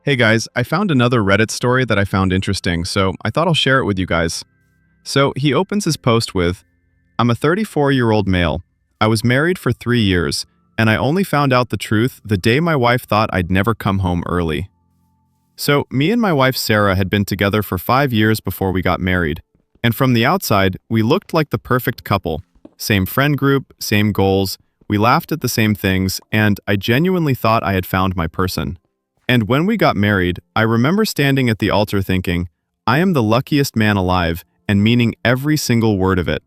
Hey guys, I found another Reddit story that I found interesting, so I thought I'll share it with you guys. So he opens his post with, I'm a 34-year-old male. I was married for 3 years, and I only found out the truth the day my wife thought I'd never come home early. So me and my wife Sarah had been together for 5 years before we got married, and from the outside, we looked like the perfect couple. Same friend group, same goals, we laughed at the same things, and I genuinely thought I had found my person. And when we got married, I remember standing at the altar thinking, I am the luckiest man alive, and meaning every single word of it.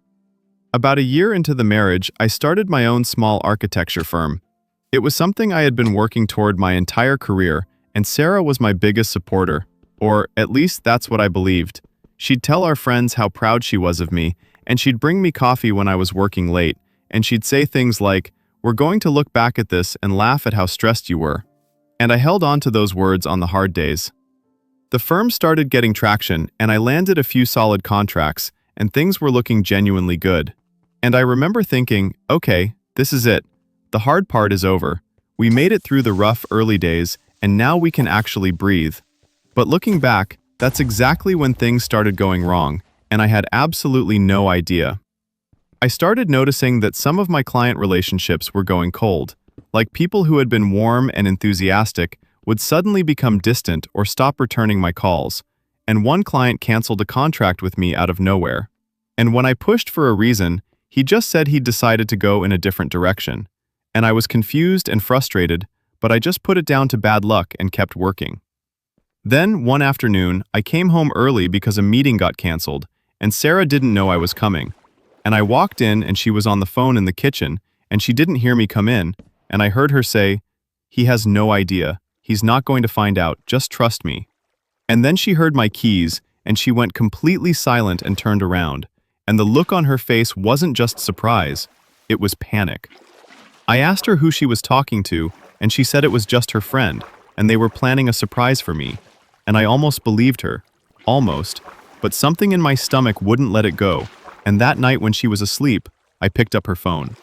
About a year into the marriage, I started my own small architecture firm. It was something I had been working toward my entire career, and Sarah was my biggest supporter, or at least that's what I believed. She'd tell our friends how proud she was of me, and she'd bring me coffee when I was working late, and she'd say things like, we're going to look back at this and laugh at how stressed you were. And I held on to those words on the hard days. The firm started getting traction, and I landed a few solid contracts, and things were looking genuinely good. And I remember thinking, okay, this is it. The hard part is over. We made it through the rough early days, and now we can actually breathe. But looking back, that's exactly when things started going wrong, and I had absolutely no idea. I started noticing that some of my client relationships were going cold. Like people who had been warm and enthusiastic would suddenly become distant or stop returning my calls, and one client canceled a contract with me out of nowhere. And when I pushed for a reason, he just said he'd decided to go in a different direction. And I was confused and frustrated, but I just put it down to bad luck and kept working. Then, one afternoon, I came home early because a meeting got canceled, and Sarah didn't know I was coming. And I walked in and she was on the phone in the kitchen, and she didn't hear me come in, and I heard her say, he has no idea. He's not going to find out. Just trust me. And then she heard my keys, and she went completely silent and turned around. And the look on her face wasn't just surprise. It was panic. I asked her who she was talking to, and she said it was just her friend, and they were planning a surprise for me. And I almost believed her. Almost. But something in my stomach wouldn't let it go. And that night when she was asleep, I picked up her phone.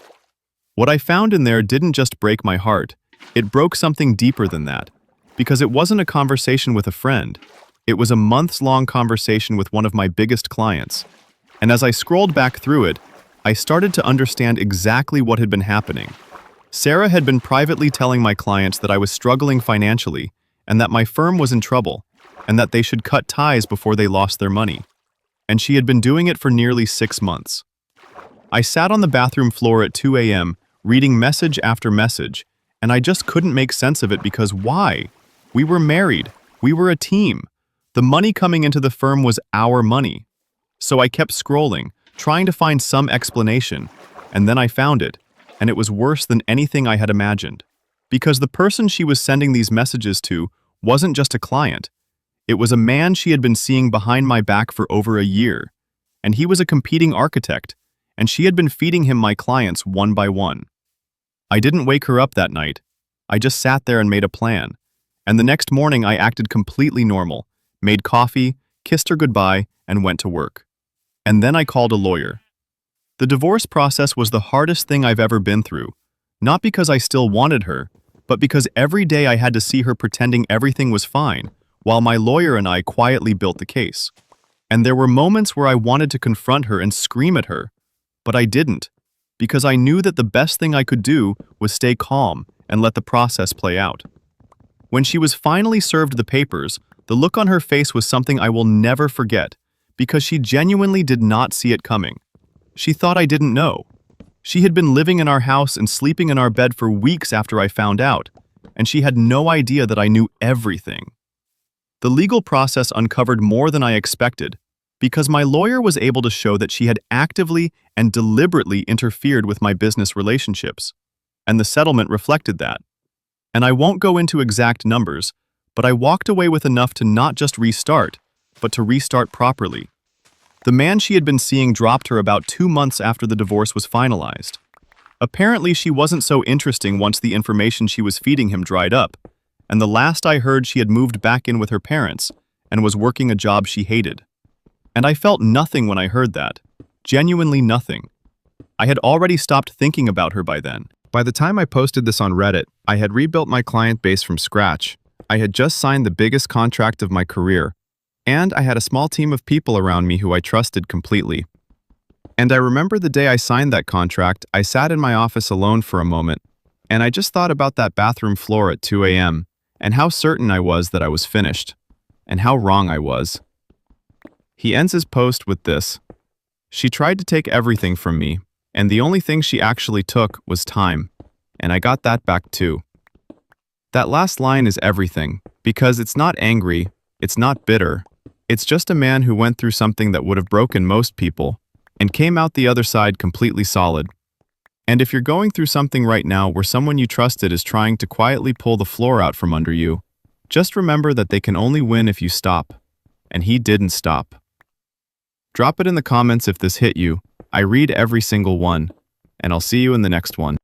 What I found in there didn't just break my heart, it broke something deeper than that. Because it wasn't a conversation with a friend. It was a months-long conversation with one of my biggest clients. And as I scrolled back through it, I started to understand exactly what had been happening. Sarah had been privately telling my clients that I was struggling financially, and that my firm was in trouble, and that they should cut ties before they lost their money. And she had been doing it for nearly 6 months. I sat on the bathroom floor at 2 a.m., reading message after message, and I just couldn't make sense of it because why? We were married. We were a team. The money coming into the firm was our money. So I kept scrolling, trying to find some explanation, and then I found it, and it was worse than anything I had imagined. Because the person she was sending these messages to wasn't just a client. It was a man she had been seeing behind my back for over a year, and he was a competing architect, and she had been feeding him my clients one by one. I didn't wake her up that night. I just sat there and made a plan. And the next morning I acted completely normal, made coffee, kissed her goodbye, and went to work. And then I called a lawyer. The divorce process was the hardest thing I've ever been through, not because I still wanted her, but because every day I had to see her pretending everything was fine, while my lawyer and I quietly built the case. And there were moments where I wanted to confront her and scream at her, but I didn't, because I knew that the best thing I could do was stay calm and let the process play out. When she was finally served the papers, the look on her face was something I will never forget, because she genuinely did not see it coming. She thought I didn't know. She had been living in our house and sleeping in our bed for weeks after I found out, and she had no idea that I knew everything. The legal process uncovered more than I expected, because my lawyer was able to show that she had actively and deliberately interfered with my business relationships, and the settlement reflected that. And I won't go into exact numbers, but I walked away with enough to not just restart, but to restart properly. The man she had been seeing dropped her about 2 months after the divorce was finalized. Apparently she wasn't so interesting once the information she was feeding him dried up, and the last I heard she had moved back in with her parents and was working a job she hated. And I felt nothing when I heard that. Genuinely nothing. I had already stopped thinking about her by then. By the time I posted this on Reddit, I had rebuilt my client base from scratch. I had just signed the biggest contract of my career, and I had a small team of people around me who I trusted completely. And I remember the day I signed that contract, I sat in my office alone for a moment, and I just thought about that bathroom floor at 2 a.m., and how certain I was that I was finished, and how wrong I was. He ends his post with this: "She tried to take everything from me, and the only thing she actually took was time, and I got that back too." That last line is everything, because it's not angry, it's not bitter, it's just a man who went through something that would have broken most people, and came out the other side completely solid. And if you're going through something right now where someone you trusted is trying to quietly pull the floor out from under you, just remember that they can only win if you stop. And he didn't stop. Drop it in the comments if this hit you. I read every single one. And I'll see you in the next one.